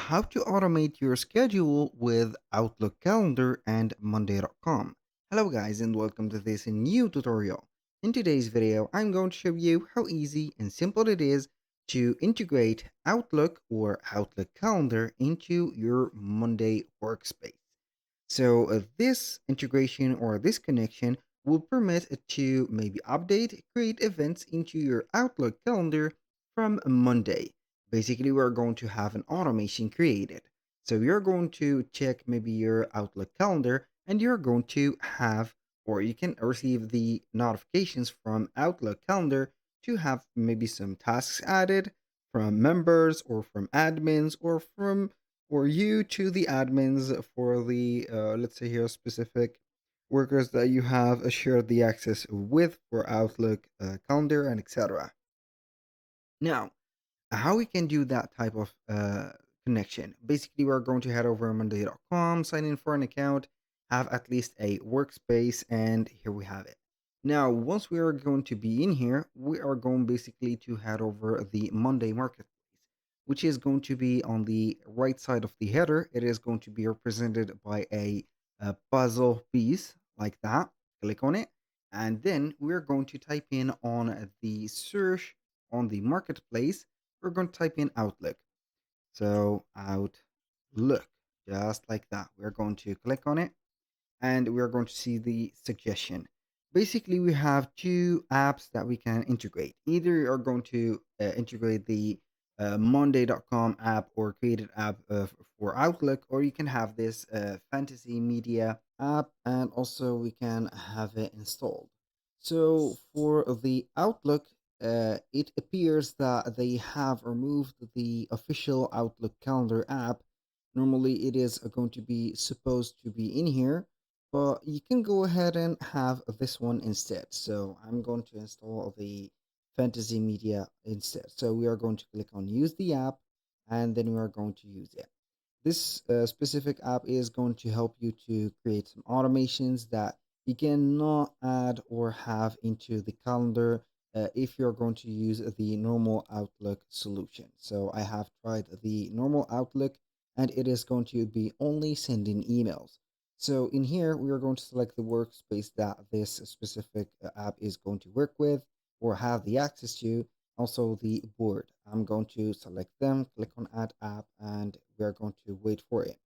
how to automate your schedule with Outlook Calendar and Monday.com. Hello guys and welcome to this new tutorial. In today's video, I'm going to show you how easy and simple it is to integrate Outlook or Outlook Calendar into your Monday workspace. So this integration or this connection will permit it to maybe update, create events into your Outlook calendar from Monday. Basically, we're going to have an automation created. So you're going to check maybe your Outlook calendar and you're going to have, or you can receive the notifications from Outlook calendar to have maybe some tasks added from members or from admins or you to the admins for the let's say here specific workers that you have shared the access with for Outlook calendar and etc. Now, how we can do that type of connection? Basically, we're going to head over to monday.com, sign in for an account, have at least a workspace, and here we have it. Now, once we are going to be in here, we are going basically to head over the Monday marketplace, which is going to be on the right side of the header. It is going to be represented by a puzzle piece like that. Click on it, and then we're going to type in on the search on the marketplace. We're going to type in Outlook. So Outlook, just like that. We're going to click on it and we're going to see the suggestion. Basically, we have two apps that we can integrate. Either you're going to integrate the Monday.com app or created app for Outlook, or you can have this Fantasy Media app and also we can have it installed. So for the Outlook, it appears that they have removed the official Outlook calendar app. Normally, it is going to be supposed to be in here, but you can go ahead and have this one instead. So I'm going to install the Fantasy Media instead. So we are going to click on use the app and then we are going to use it. This specific app is going to help you to create some automations that you cannot add or have into the calendar if you're going to use the normal Outlook solution. So I have tried the normal Outlook and it is going to be only sending emails. So in here, we are going to select the workspace that this specific app is going to work with or have the access to. Also the board. I'm going to select them, click on add app, and we are going to wait for it.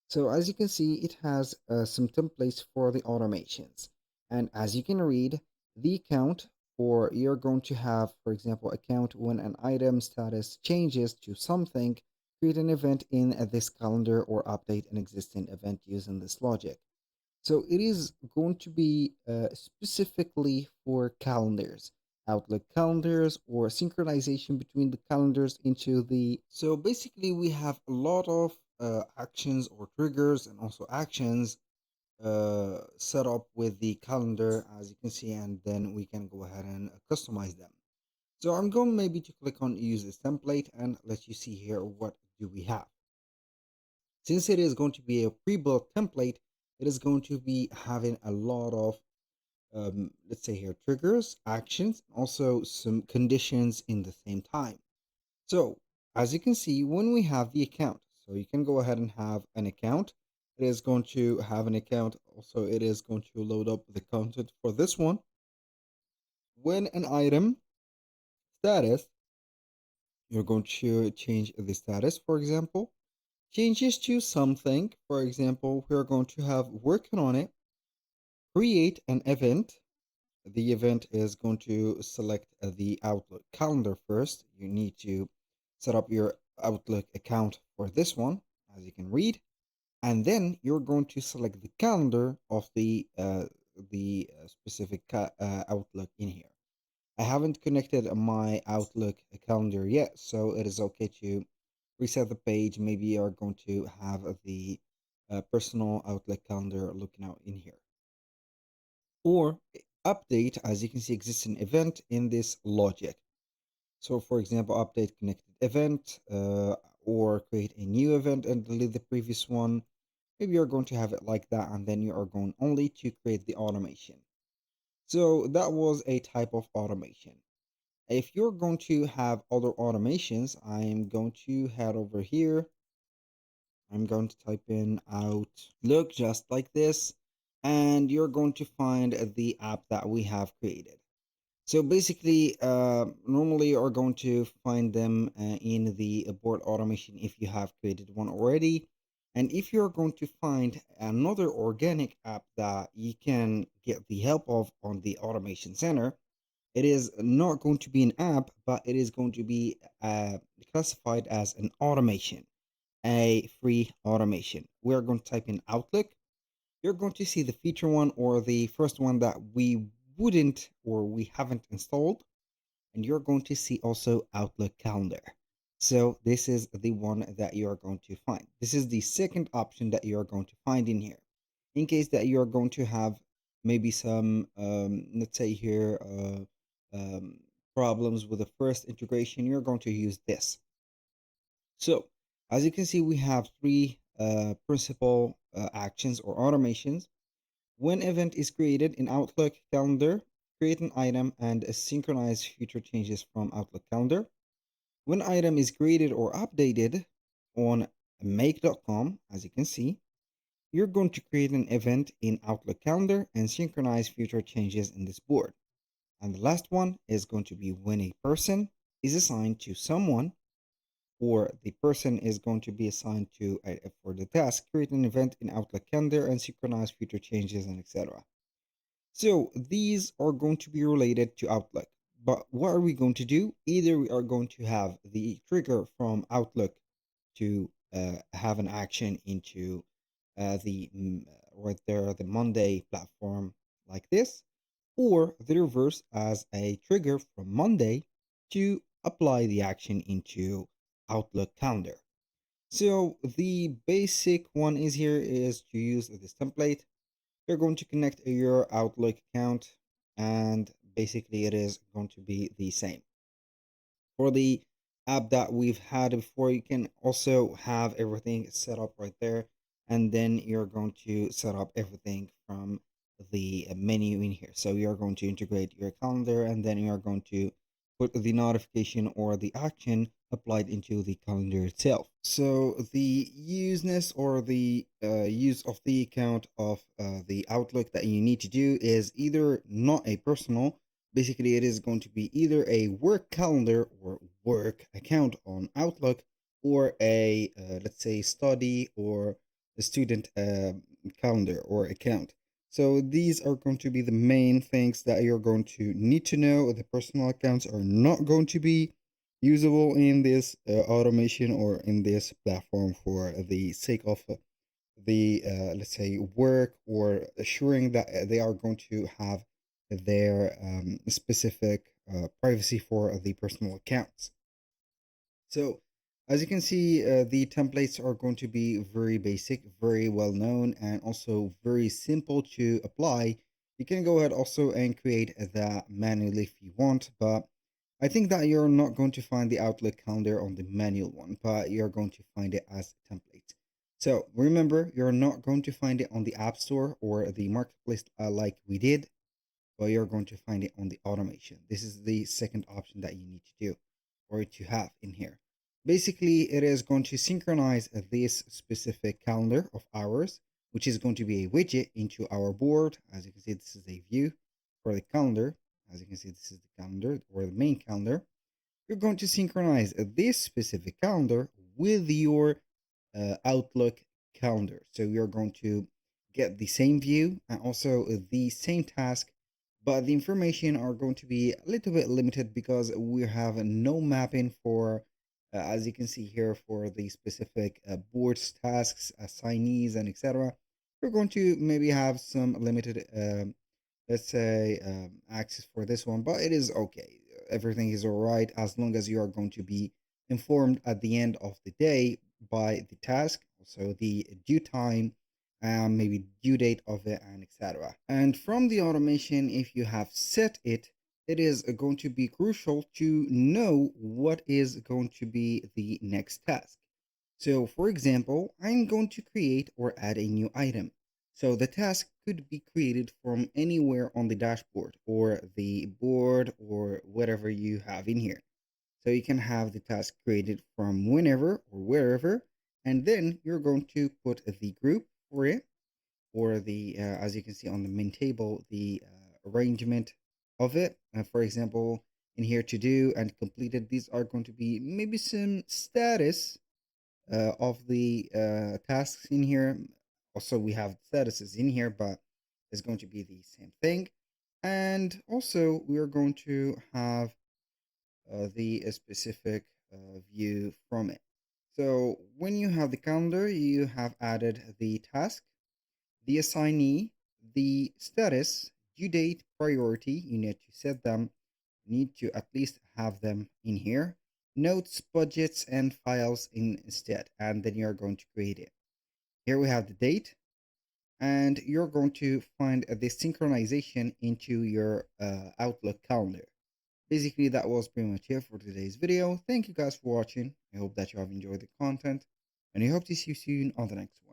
So as you can see, it has some templates for the automations. And as you can read, the account, or you're going to have, for example, account when an item status changes to something, create an event in this calendar or update an existing event using this logic. So it is going to be specifically for calendars, Outlook calendars, or synchronization between the calendars into the. So basically, we have a lot of actions or triggers and also actions set up with the calendar, as you can see, and then we can go ahead and customize them. So I'm going maybe to click on use this template and let you see here what do we have. Since it is going to be a pre-built template, it is going to be having a lot of, let's say here, triggers, actions, also some conditions in the same time. So as you can see, when we have the account, so you can go ahead and have an account. It is going to have an account. Also, it is going to load up the content for this one. When an item status, you're going to change the status, for example, changes to something. For example, we're going to have working on it, create an event. The event is going to select the Outlook calendar first. You need to set up your Outlook account for this one, as you can read, and then you're going to select the calendar of the specific Outlook in here. I haven't connected my Outlook calendar yet, so it is okay to reset the page. Maybe you're going to have the personal Outlook calendar looking out in here. Or update, as you can see, existing event in this logic. So for example, update connected event or create a new event and delete the previous one. Maybe you're going to have it like that, and then you are going only to create the automation. So that was a type of automation. If you're going to have other automations, I'm going to head over here I'm going to type in Outlook just like this, and you're going to find the app that we have created. So basically, normally you're going to find them in the board automation if you have created one already. And if you're going to find another organic app that you can get the help of on the automation center, it is not going to be an app, but it is going to be classified as an automation, a free automation. We're going to type in Outlook. You're going to see the feature one or the first one that we wouldn't or we haven't installed, and you're going to see also Outlook Calendar. So this is the one that you're going to find. This is the second option that you're going to find in here. In case that you're going to have maybe some, let's say here, problems with the first integration, you're going to use this. So as you can see, we have three principal actions or automations. When event is created in Outlook Calendar, create an item and synchronize future changes from Outlook Calendar. When item is created or updated on make.com, as you can see, you're going to create an event in Outlook Calendar and synchronize future changes in this board. And the last one is going to be when a person is assigned to someone, or the person is going to be assigned to for the task, create an event in Outlook Calendar and synchronize future changes and etc. So these are going to be related to Outlook. But what are we going to do? Either we are going to have the trigger from Outlook to have an action into right there, the Monday platform like this, or the reverse as a trigger from Monday to apply the action into Outlook Calendar. So the basic one is here is to use this template. You're going to connect your Outlook account, and basically it is going to be the same. For the app that we've had before, you can also have everything set up right there, and then you're going to set up everything from the menu in here. So you're going to integrate your calendar, and then you're going to put the notification or the action applied into the calendar itself. So the useness or the use of the account of the Outlook that you need to do is either not a personal. Basically, it is going to be either a work calendar or work account on Outlook, or a let's say study or a student calendar or account. So these are going to be the main things that you're going to need to know. The personal accounts are not going to be usable in this automation or in this platform for the sake of the let's say work, or assuring that they are going to have their specific privacy for the personal accounts. So as you can see, the templates are going to be very basic, very well known, and also very simple to apply. You can go ahead also and create that manually if you want, but I think that you're not going to find the Outlook calendar on the manual one, but you're going to find it as a template. So remember, you're not going to find it on the App Store or the Marketplace like we did, but you're going to find it on the automation. This is the second option that you need to do or to have in here. Basically, it is going to synchronize this specific calendar of ours, which is going to be a widget into our board. As you can see, this is a view for the calendar. As you can see, this is the calendar or the main calendar. You're going to synchronize this specific calendar with your Outlook calendar. So you're going to get the same view and also the same task, but the information are going to be a little bit limited because we have no mapping for, as you can see here, for the specific boards, tasks, assignees, and etc. We're going to maybe have some limited, let's say, access for this one, but it is okay. Everything is all right as long as you are going to be informed at the end of the day by the task, also the due time, maybe due date of it, and etc. And from the automation, if you have set it, it is going to be crucial to know what is going to be the next task. So for example, I'm going to create or add a new item. So the task could be created from anywhere on the dashboard or the board or whatever you have in here. So you can have the task created from whenever or wherever. And then you're going to put the group for it, or the as you can see on the main table, the arrangement of it. For example, in here to do and completed, these are going to be maybe some status of the tasks in here. Also, we have statuses in here, but it's going to be the same thing. And also, we are going to have the specific view from it. So when you have the calendar, you have added the task, the assignee, the status, due date, priority. You need to set them, need to at least have them in here. Notes, budgets, and files instead. And then you're going to create it. Here we have the date, and you're going to find the synchronization into your Outlook calendar. Basically, that was pretty much it for today's video. Thank you guys for watching. I hope that you have enjoyed the content, and I hope to see you soon on the next one.